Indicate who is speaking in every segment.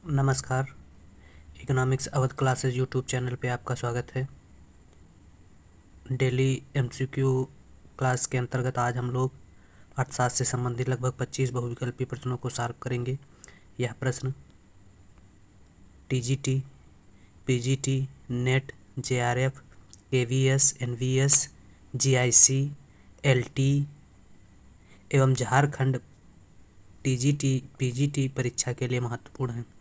Speaker 1: नमस्कार। Economics Awadh classes YouTube channel पे आपका स्वागत है। डेली एमसीक्यू क्लास के अंतर्गत आज हम लोग अर्थशास्त्र से संबंधित लगभग 25 बहुविकल्पीय प्रश्नों को सॉल्व करेंगे। यह प्रश्न TGT, PGT, NET, JRF, KVS, NVS, GIC, LT एवं झारखंड टीजीटी, पीजीटी परीक्षा के लिए महत्वपूर्ण है।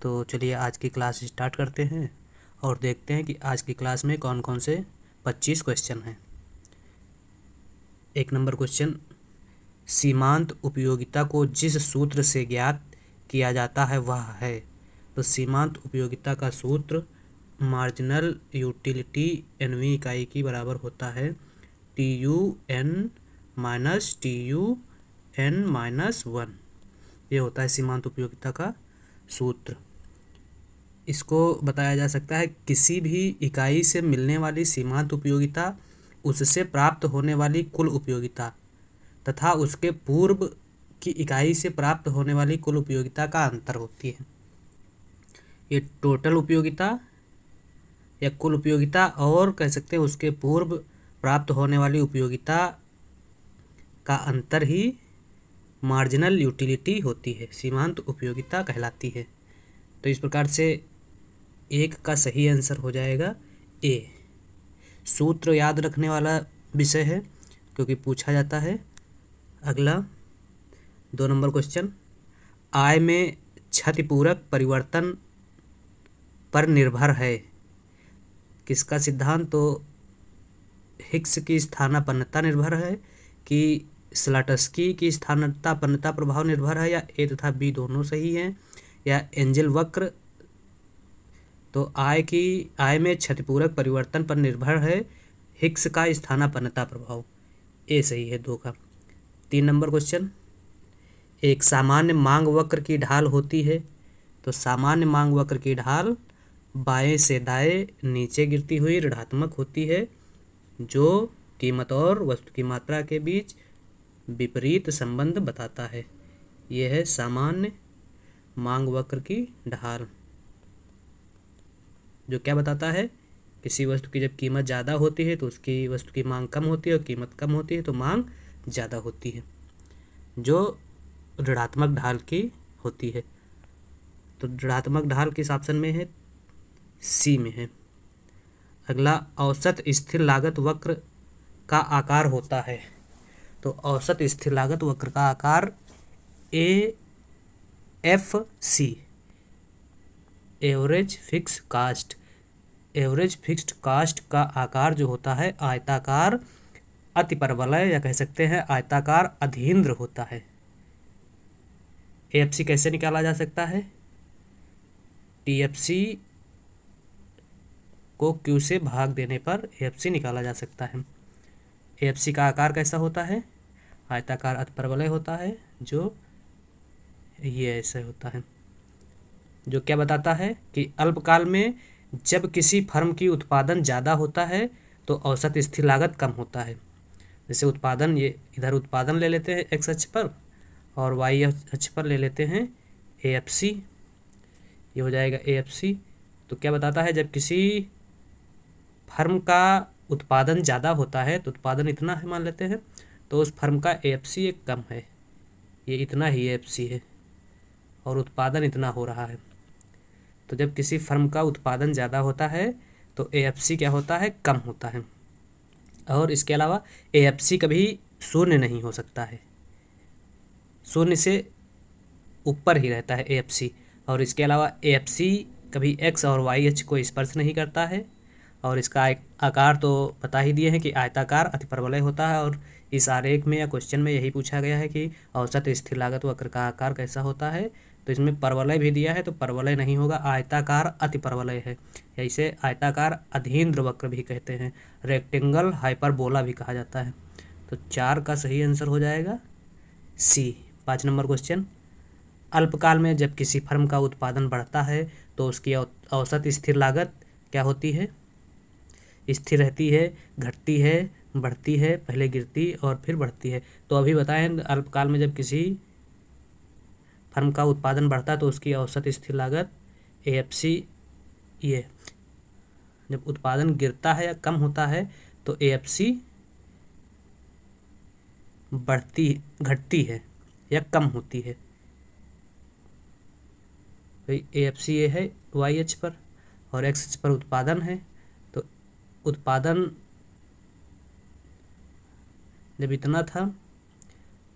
Speaker 1: तो चलिए आज की क्लास स्टार्ट करते हैं और देखते हैं कि आज की क्लास में कौन कौन से 25 क्वेश्चन हैं। 1 नंबर क्वेश्चन, सीमांत उपयोगिता को जिस सूत्र से ज्ञात किया जाता है वह है। तो सीमांत उपयोगिता का सूत्र मार्जिनल यूटिलिटी एनवी इकाई की बराबर होता है TUN माइनस TUN माइनस 1। ये होता है सीमांत उपयोगिता का सूत्र। इसको बताया जा सकता है किसी भी इकाई से मिलने वाली सीमांत उपयोगिता उससे प्राप्त होने वाली कुल उपयोगिता तथा उसके पूर्व की इकाई से प्राप्त होने वाली कुल उपयोगिता का अंतर होती है। ये टोटल उपयोगिता या कुल उपयोगिता और कह सकते हैं उसके पूर्व प्राप्त होने वाली उपयोगिता का अंतर ही मार्जिनल यूटिलिटी होती है, सीमांत उपयोगिता कहलाती है। तो इस प्रकार से 1 का सही आंसर हो जाएगा ए। सूत्र याद रखने वाला विषय है क्योंकि पूछा जाता है। अगला 2 नंबर क्वेश्चन, आय में क्षतिपूरक परिवर्तन पर निर्भर है। किसका सिद्धांत? तो हिक्स की स्थानापन्नता निर्भर है कि स्लॉटस्की की स्थानापन्नता प्रभाव निर्भर है, या ए तथा बी दोनों सही हैं, या एंजल वक्र। तो आय में क्षतिपूरक परिवर्तन पर निर्भर है हिक्स का स्थानापन्नता प्रभाव। ए सही है 2 का। 3 नंबर क्वेश्चन, एक सामान्य मांग वक्र की ढाल होती है। तो सामान्य मांग वक्र की ढाल बाएं से दाएं नीचे गिरती हुई ऋणात्मक होती है, जो कीमत और वस्तु की मात्रा के बीच विपरीत संबंध बताता है। यह है सामान्य मांग वक्र की ढाल, जो क्या बताता है? किसी वस्तु की जब कीमत ज़्यादा होती है तो उसकी वस्तु की मांग कम होती है, और कीमत कम होती है तो मांग ज़्यादा होती है, जो ऋणात्मक ढाल की होती है। तो ऋणात्मक ढाल किस ऑप्शन में है? सी में है। अगला, औसत स्थिर लागत वक्र का आकार होता है। तो औसत स्थिर लागत वक्र का आकार AFC, average fix cost. Average fixed cost का आकार जो होता है आयताकार अतिपरवलय, या कह सकते हैं आयताकार अधीन्द्र होता है। AFC कैसे निकाला जा सकता है? TFC को Q से भाग देने पर AFC निकाला जा सकता है। AFC का आकार कैसा होता है? आयताकार अतिपरवलय होता है, जो ये ऐसे होता है, जो क्या बताता है कि अल्पकाल में जब किसी फर्म की उत्पादन ज़्यादा होता है तो औसत स्थिर लागत कम होता है। जैसे उत्पादन, ये इधर उत्पादन ले लेते हैं एक्स अक्ष पर और वाई अक्ष पर ले लेते हैं AFC। ये हो जाएगा AFC। तो क्या बताता है? जब किसी फर्म का उत्पादन ज़्यादा होता है तो उत्पादन इतना है मान लेते हैं, तो उस फर्म का AFC एक कम है, ये इतना ही AFC है, और उत्पादन इतना हो रहा है। तो जब किसी फर्म का उत्पादन ज़्यादा होता है तो AFC क्या होता है? कम होता है। और इसके अलावा AFC कभी शून्य नहीं हो सकता है, शून्य से ऊपर ही रहता है AFC। और इसके अलावा AFC कभी x और y अक्ष को स्पर्श नहीं करता है, और इसका आकार तो बता ही दिए हैं कि आयताकार अतिपरवलय होता है। और इस आरेख में या क्वेश्चन में यही पूछा गया है कि औसत स्थिर लागत वक्र का आकार कैसा होता है। तो इसमें परवलय भी दिया है, तो परवलय नहीं होगा, आयताकार अतिपरवलय है, या इसे आयताकार अधीन्द्र वक्र भी कहते हैं, रेक्टेंगल हाइपरबोला भी कहा जाता है। तो 4 का सही आंसर हो जाएगा सी। 5 नंबर क्वेश्चन, अल्पकाल में जब किसी फर्म का उत्पादन बढ़ता है तो उसकी औसत स्थिर लागत क्या होती है? स्थिर रहती है, घटती है, बढ़ती है, पहले गिरती और फिर बढ़ती है। तो अभी बताएं, अल्पकाल में जब किसी फर्म का उत्पादन बढ़ता है तो उसकी औसत स्थिर लागत AFC ये, जब उत्पादन गिरता है या कम होता है तो AFC घटती है या कम होती है। भाई AFC ये है वाई अक्ष पर और एक्स अक्ष पर उत्पादन है, तो उत्पादन जब इतना था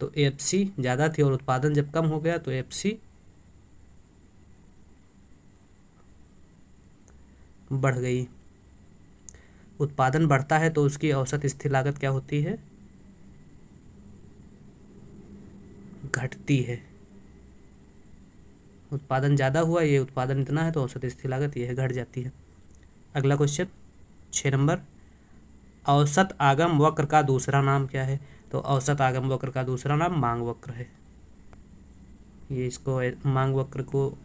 Speaker 1: तो AFC ज़्यादा थी और उत्पादन जब कम हो गया तो AFC बढ़ गई। उत्पादन बढ़ता है तो उसकी औसत स्थिर लागत क्या होती है? घटती है। उत्पादन ज़्यादा हुआ, ये उत्पादन इतना है तो औसत स्थिर लागत ये है, घट जाती है। अगला क्वेश्चन 6 नंबर, औसत आगम वक्र का दूसरा नाम क्या है? तो औसत आगम वक्र का दूसरा नाम मांग वक्र है। ये इसको मांग वक्र को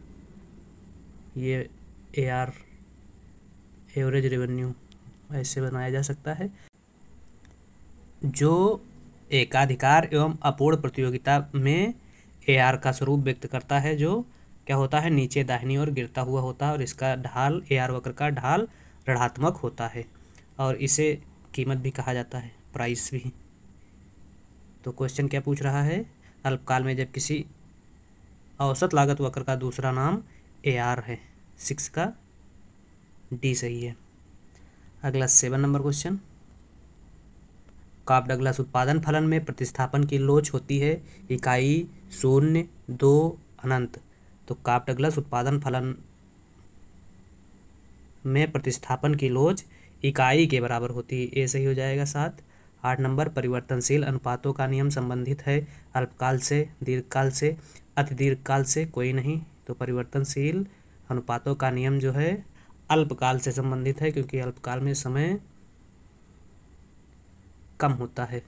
Speaker 1: ये AR एवरेज रेवेन्यू ऐसे बनाया जा सकता है। जो एकाधिकार एवं अपूर्ण प्रतियोगिता में AR का स्वरूप व्यक्त करता है, जो क्या होता है, नीचे दाहिनी ओर गिरता हुआ होता है और इसका ढाल AR वक्र का ढाल ऋणात्मक होता है और इसे कीमत भी कहा जाता है, प्राइस भी। तो क्वेश्चन क्या पूछ रहा है? अल्पकाल में जब किसी औसत लागत वक्र का दूसरा नाम AR है। 6 का D सही है। अगला 7 नंबर क्वेश्चन, काप डगलस उत्पादन फलन में प्रतिस्थापन की लोच होती है इकाई 0, 2, अनंत। तो काप डगलस उत्पादन फलन में प्रतिस्थापन की लोच इकाई के बराबर होती है, ए सही हो जाएगा 7। 8 नंबर, परिवर्तनशील अनुपातों का नियम संबंधित है अल्पकाल से, दीर्घकाल से, अति दीर्घकाल से? कोई नहीं। तो परिवर्तनशील अनुपातों का नियम जो है अल्पकाल से संबंधित है, क्योंकि अल्पकाल में समय कम होता है।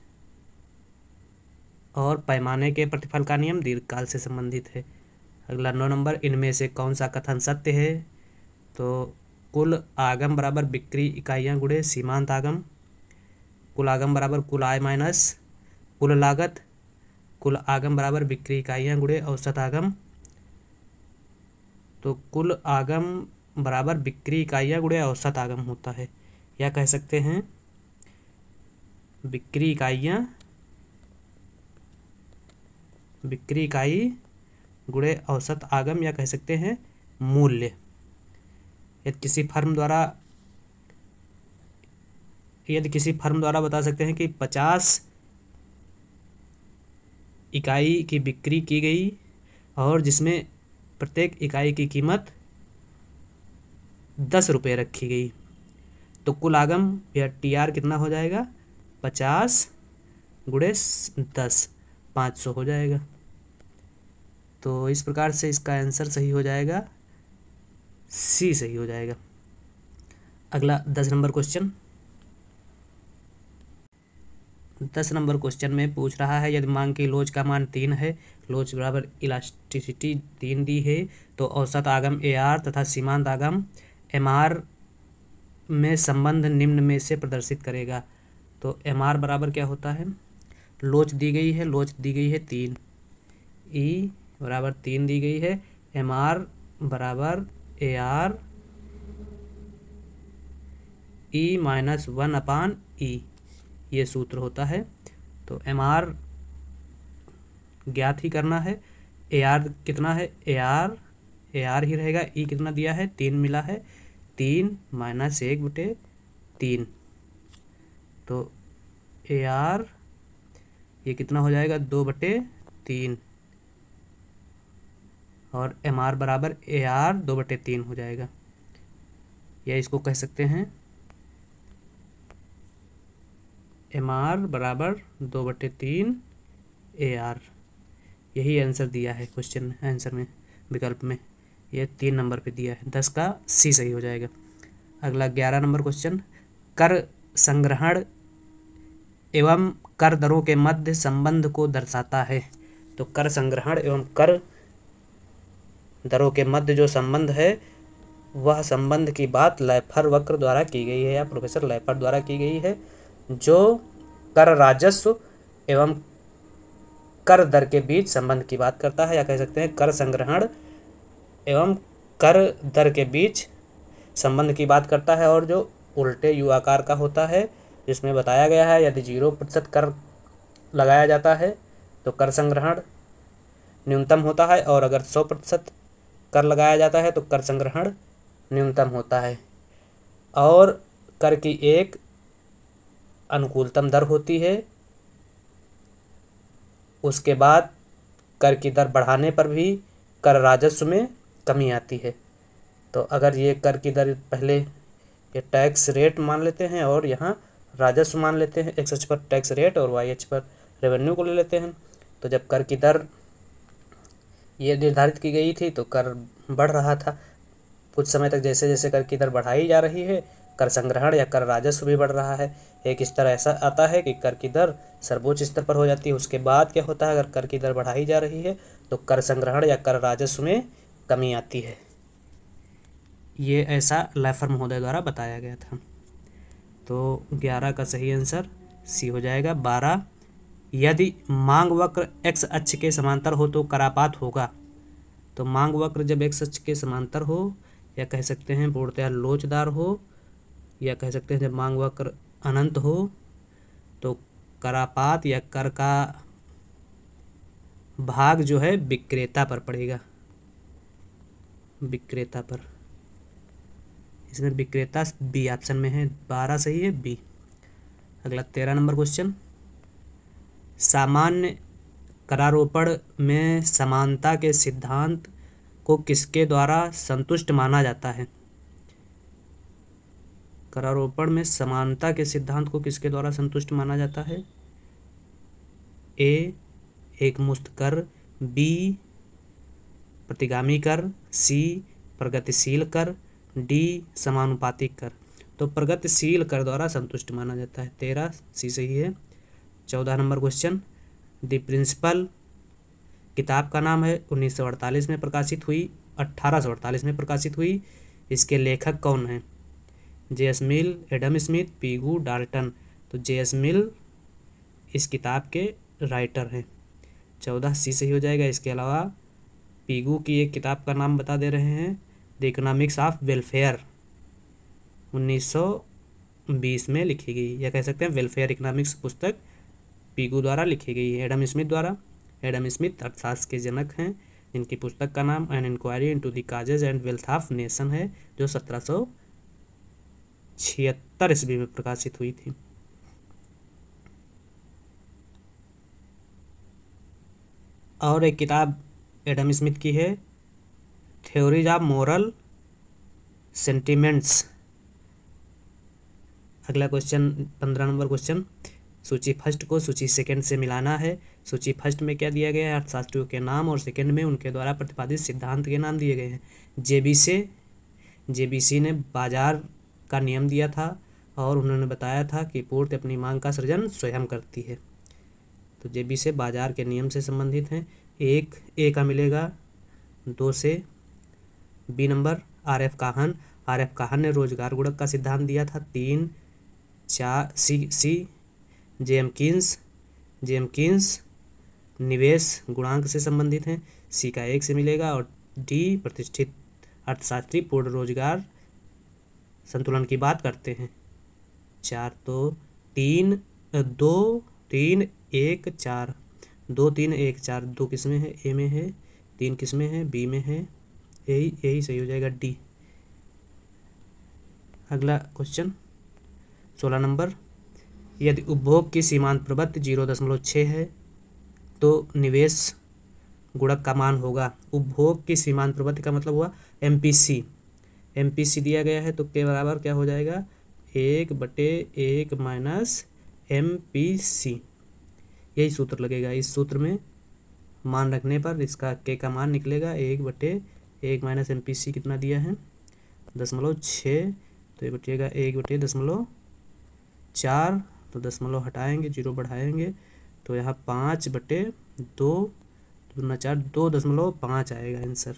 Speaker 1: और पैमाने के प्रतिफल का नियम दीर्घकाल से संबंधित है। अगला 9 नंबर, इनमें से कौन सा कथन सत्य है? तो कुल आगम बराबर बिक्री इकाइयाँ गुणे सीमांत आगम, कुल आगम बराबर कुल आय माइनस कुल लागत, कुल आगम बराबर बिक्री इकाइयाँ गुणे औसत आगम। तो कुल आगम बराबर बिक्री इकाइयाँ गुणे औसत आगम होता है, या कह सकते हैं बिक्री इकाई गुणे औसत आगम, या कह सकते हैं मूल्य। यदि किसी फर्म द्वारा बता सकते हैं कि 50 इकाई की बिक्री की गई और जिसमें प्रत्येक इकाई की कीमत 10 रुपये रखी गई, तो कुल आगम या TR कितना हो जाएगा? 50 गुणे 10, 500 हो जाएगा। तो इस प्रकार से इसका आंसर सही हो जाएगा, C सही हो जाएगा। अगला 10 नंबर क्वेश्चन, 10 नंबर क्वेश्चन में पूछ रहा है यदि मांग की लोच का मान 3 है, लोच बराबर इलास्टिसिटी 3 दी है, तो औसत आगम AR तथा सीमांत आगम MR में संबंध निम्न में से प्रदर्शित करेगा। तो MR बराबर क्या होता है? लोच दी गई है, 3, E बराबर 3 दी गई है, MR बराबर AR E-1/E, ये सूत्र होता है। तो MR ज्ञात ही करना है, AR कितना है? AR ही रहेगा, E कितना दिया है? 3 मिला है, 3 - 1/3। तो AR ये कितना हो जाएगा? 2/3 और MR बराबर AR 2/3 हो जाएगा, या इसको कह सकते हैं MR बराबर 2/3 AR। यही आंसर दिया है क्वेश्चन आंसर में, विकल्प में, ये 3 नंबर पे दिया है। 10 का C सही हो जाएगा। अगला 11 नंबर क्वेश्चन, कर संग्रहण एवं कर दरों के मध्य संबंध को दर्शाता है। तो कर संग्रहण एवं कर दरों के मध्य जो संबंध है, वह संबंध की बात लैफर वक्र द्वारा की गई है, या प्रोफेसर लैफर द्वारा की गई है, जो कर राजस्व एवं कर दर के बीच संबंध की बात करता है, या कह सकते हैं कर संग्रहण एवं कर दर के बीच संबंध की बात करता है, और जो उल्टे यू आकार का होता है, जिसमें बताया गया है यदि 0% कर लगाया जाता है तो कर संग्रहण न्यूनतम होता है, और अगर 100% कर लगाया जाता है तो कर संग्रहण न्यूनतम होता है। और कर की एक अनुकूलतम दर होती है, उसके बाद कर की दर बढ़ाने पर भी कर राजस्व में कमी आती है। तो अगर ये कर की दर पहले ये टैक्स रेट मान लेते हैं और यहाँ राजस्व मान लेते हैं, एक्स अक्ष पर टैक्स रेट और वाई अक्ष पर रेवेन्यू को ले लेते हैं। तो जब कर की दर ये निर्धारित की गई थी तो कर बढ़ रहा था, कुछ समय तक जैसे जैसे कर की दर बढ़ाई जा रही है कर संग्रहण या कर राजस्व भी बढ़ रहा है। एक स्तर ऐसा आता है कि कर की दर सर्वोच्च स्तर पर हो जाती है, उसके बाद क्या होता है, अगर कर की दर बढ़ाई जा रही है तो कर संग्रहण या कर राजस्व में कमी आती है। ये ऐसा लैफर महोदय द्वारा बताया गया था। तो 11 का सही आंसर सी हो जाएगा। 12, यदि मांग वक्र एक्स अक्ष के समांतर हो तो करापात होगा। तो मांग वक्र जब एक्स अक्ष के समांतर हो, या कह सकते हैं पूर्णतः लोचदार हो, या कह सकते हैं जब मांग वक्र अनंत हो, तो करापात या कर का भाग जो है विक्रेता पर पड़ेगा, विक्रेता पर। इसमें विक्रेता बी ऑप्शन में है, 12 सही है, बी। अगला 13 नंबर क्वेश्चन, सामान्य करारोपण में समानता के सिद्धांत को किसके द्वारा संतुष्ट माना जाता है। करारोपण में समानता के सिद्धांत को किसके द्वारा संतुष्ट माना जाता है। ए एकमुश्त कर, बी प्रतिगामी कर, सी प्रगतिशील कर, डी समानुपातिक कर। तो प्रगतिशील कर द्वारा संतुष्ट माना जाता है, 13 सी सही है। 14 नंबर क्वेश्चन, द प्रिंसिपल किताब का नाम है, 1948 में प्रकाशित हुई, 1848 में प्रकाशित हुई। इसके लेखक कौन हैं। जे.एस. मिल, एडम स्मिथ, पीगू, डाल्टन। तो जे.एस. मिल इस किताब के राइटर हैं, 14 सी सही हो जाएगा। इसके अलावा पीगू की एक किताब का नाम बता दे रहे हैं, द इकोनॉमिक्स ऑफ वेलफेयर, 1920 में लिखी गई, या कह सकते हैं वेलफेयर इकोनॉमिक्स पुस्तक पीगू द्वारा लिखी गई है, एडम स्मिथ द्वारा। एडम स्मिथ अर्थशास्त्र के जनक हैं, इनकी पुस्तक का नाम an inquiry into the causes and wealth of nation है, जो 1776 ईस्वी में प्रकाशित हुई थी। और एक किताब एडम स्मिथ की है, थ्योरीज ऑफ मोरल सेंटिमेंट्स। अगला क्वेश्चन 15 नंबर क्वेश्चन, सूची फर्स्ट को सूची सेकंड से मिलाना है। सूची फर्स्ट में क्या दिया गया है, अर्थशास्त्रियों के नाम, और सेकंड में उनके द्वारा प्रतिपादित सिद्धांत के नाम दिए गए हैं। जेबीसी ने बाजार का नियम दिया था, और उन्होंने बताया था कि पूर्ति अपनी मांग का सृजन स्वयं करती है। तो जेबीसी बाजार के नियम से संबंधित हैं। एक ए का मिलेगा 2 से। B number R.F.. काहन ने रोजगार गुणक का सिद्धांत दिया था, 3। 4 सी जेम कीन्स निवेश गुणांक से संबंधित हैं, सी का 1 से मिलेगा। और डी प्रतिष्ठित अर्थशास्त्री पूर्ण रोजगार संतुलन की बात करते हैं, 4। तो 3 2 3 1 4, 2 3 1 4, 2 किस में है, ए में है, 3 किस में है, बी में है, यही सही हो जाएगा, डी। अगला क्वेश्चन 16 नंबर, यदि उपभोग की सीमांत प्रवृत्ति 0.6 है तो निवेश गुणक का मान होगा। उपभोग की सीमांत प्रवृत्ति का मतलब हुआ एमपीसी दिया गया है, तो के बराबर क्या हो जाएगा, 1/1 माइनस एमपीसी, यही सूत्र लगेगा। इस सूत्र में मान रखने पर इसका के का मान निकलेगा 1/1 माइनस एमपीसी कितना दिया है, 0.6, तो ये बचेगा 1/0.4, तो दशमलव हटाएंगे, 0 बढ़ाएंगे, तो यहाँ 5/2, 2×4 2.5 आएगा आंसर,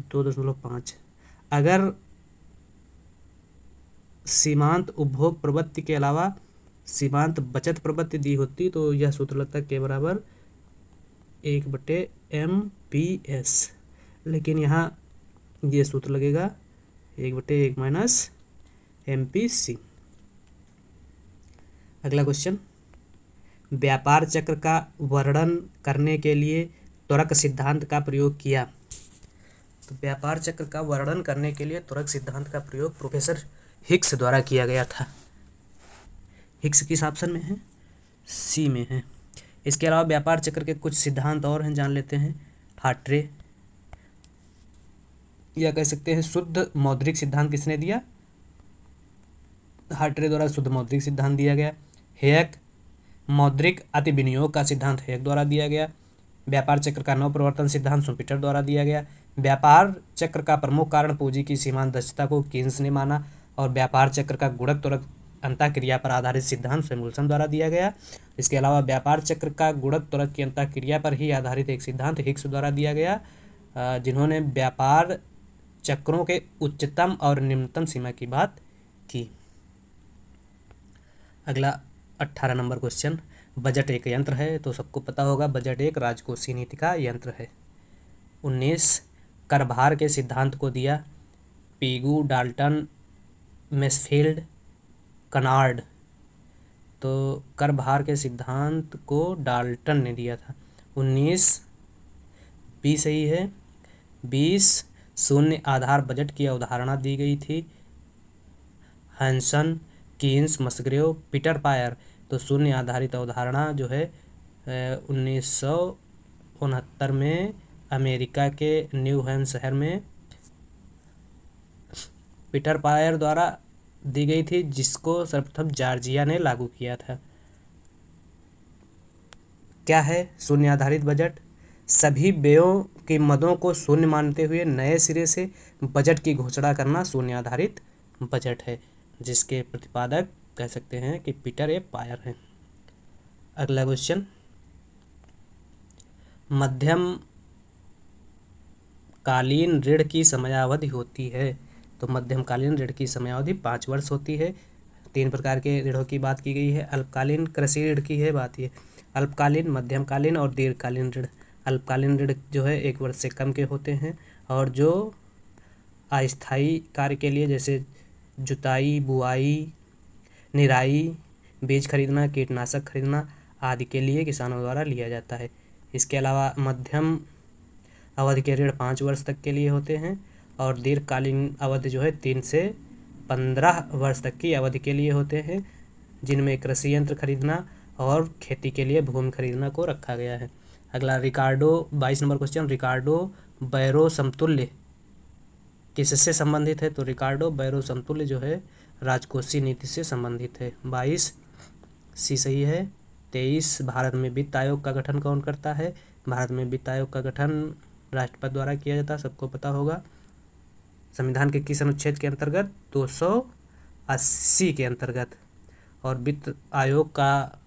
Speaker 1: 2.5। अगर सीमांत उपभोग प्रवृत्ति के अलावा सीमांत बचत प्रपत्र दी होती तो यह सूत्र लगता के बराबर 1/MPS, लेकिन यहाँ ये सूत्र लगेगा 1/1 - MPC। अगला क्वेश्चन, व्यापार चक्र का वर्णन करने के लिए त्वरक सिद्धांत का प्रयोग किया। तो व्यापार चक्र का वर्णन करने के लिए त्वरक सिद्धांत का प्रयोग प्रोफेसर हिग्स द्वारा किया गया था। हिग्स किस ऑप्शन में है? सी में है। इसके अलावा व्यापार चक्र के कुछ सिद्धांत और हैं, जान लेते हैं। हार्ट्रे या कह सकते हैं शुद्ध मौद्रिक सिद्धांत किसने दिया? हार्ट्रे द्वारा शुद्ध मौद्रिक सिद्धांत दिया गया। हेयक मौद्रिक अति विनियोग का सिद्धांत हेयक द्वारा दिया गया। व्यापार चक्र का नवप्रवर्तन सिद्धांत शुम्पीटर द्वारा दिया गया। व्यापार चक्र का प्रमुख कारण पूंजी की सीमांत दक्षता को कीन्स ने माना। और व्यापार चक्र का गुणक त्वरक अंतःक्रिया पर आधारित सिद्धांत सैमुअल्सन द्वारा दिया गया। इसके अलावा व्यापार चक्र का गुणक त्वरक की अंतःक्रिया पर ही आधारित एक सिद्धांत हिग्स द्वारा दिया गया, जिन्होंने व्यापार चक्रों के उच्चतम और निम्नतम सीमा की बात की। अगला 18 नंबर क्वेश्चन, बजट एक यंत्र है, तो सबको पता होगा बजट एक राजकोषीय नीति का यंत्र है। 19 कर भार के सिद्धांत को दिया पीगू, डाल्टन, मेसफील्ड, कनार्ड। तो कर भार के सिद्धांत को डाल्टन ने दिया था। 19 बी सही है। 20 शून्य आधार बजट की अवधारणा दी गई थी हैंसन, कीन्स, मस्ग्रेव, पीटर पायर। तो शून्य आधारित अवधारणा जो है 1969 में अमेरिका के न्यू हैम्पशायर में पीटर पायर द्वारा दी गई थी, जिसको सर्वप्रथम जॉर्जिया ने लागू किया था। क्या है शून्य आधारित बजट? सभी व्ययों के मदों को शून्य मानते हुए नए सिरे से बजट की घोषणा करना शून्य आधारित बजट है, जिसके प्रतिपादक कह सकते हैं कि पीटर ए पायर हैं। अगला क्वेश्चन, मध्यम कालीन ऋण की समयावधि होती है। तो मध्यमकालीन ऋण की समयावधि 5 वर्ष होती है। 3 प्रकार के ऋणों की बात की गई है। अल्पकालीन कृषि ऋण की है बात, ये अल्पकालीन, मध्यमकालीन और दीर्घकालीन ऋण। अल्पकालीन ऋण जो है 1 वर्ष से कम के होते हैं, और जो अस्थायी कार्य के लिए जैसे जुताई, बुआई, निराई, बीज खरीदना, कीटनाशक खरीदना आदि के लिए किसानों द्वारा लिया जाता है। इसके अलावा मध्यम अवधि के ऋण 5 वर्ष तक के लिए होते हैं, और दीर्घकालीन अवधि जो है 3 से 15 वर्ष तक की अवधि के लिए होते हैं, जिनमें कृषि यंत्र खरीदना और खेती के लिए भूमि खरीदना को रखा गया है। अगला रिकार्डो 22 नंबर क्वेश्चन, रिकार्डो बैरो समतुल्य किससे संबंधित है? तो रिकार्डो बैरो समतुल्य जो है राजकोषीय नीति से संबंधित है। 22 सी सही है। 23 भारत में वित्त आयोग का गठन कौन करता है? भारत में वित्त आयोग का गठन राष्ट्रपति द्वारा किया जाता है, सबको पता होगा। संविधान के किस अनुच्छेद के अंतर्गत? 280 के अंतर्गत। और वित्त आयोग का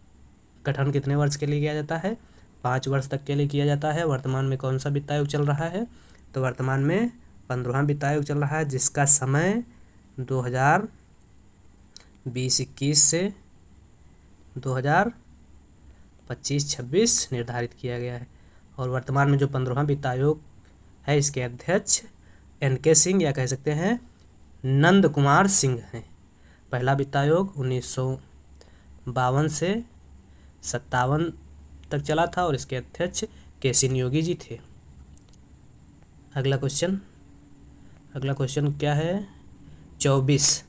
Speaker 1: गठन कितने वर्ष के लिए किया जाता है? 5 वर्ष तक के लिए किया जाता है। वर्तमान में कौन सा वित्त आयोग चल रहा है? तो वर्तमान में 15वां वित्त आयोग चल रहा है, जिसका समय 2020-21 से 2025-26 निर्धारित किया गया है। और वर्तमान में जो 15वां वित्त आयोग है, इसके अध्यक्ष NK सिंह या कह सकते हैं नंद कुमार सिंह हैं। पहला वित्त आयोग 1952 से 57 तक चला था, और इसके अध्यक्ष KC नियोगी जी थे। अगला क्वेश्चन क्या है? 24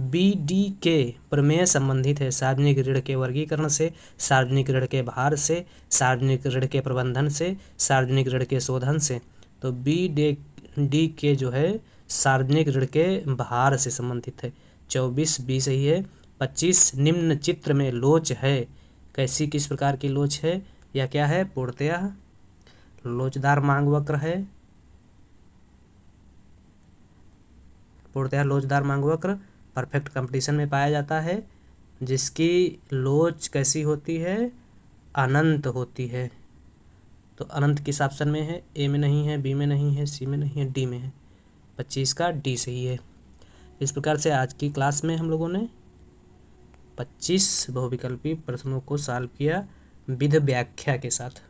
Speaker 1: BDK प्रमेय संबंधित है सार्वजनिक ऋण के वर्गीकरण से, सार्वजनिक ऋण के भार से, सार्वजनिक ऋण के प्रबंधन से, सार्वजनिक ऋण के शोधन से। तो BDK जो है सार्वजनिक ऋण के भार से संबंधित है। 24 बी सही है। 25 निम्न चित्र में लोच है, कैसी किस प्रकार की लोच है या क्या है? पूर्णतया लोचदार मांग वक्र है। पूर्णतया लोचदार मांग वक्र परफेक्ट कंपटीशन में पाया जाता है, जिसकी लोच कैसी होती है? अनंत होती है। तो अनंत किस ऑप्शन में है? ए में नहीं है, बी में नहीं है, सी में नहीं है, डी में है। 25 का डी सही है। इस प्रकार से आज की क्लास में हम लोगों ने 25 बहुविकल्पी प्रश्नों को सॉल्व किया विध व्याख्या के साथ।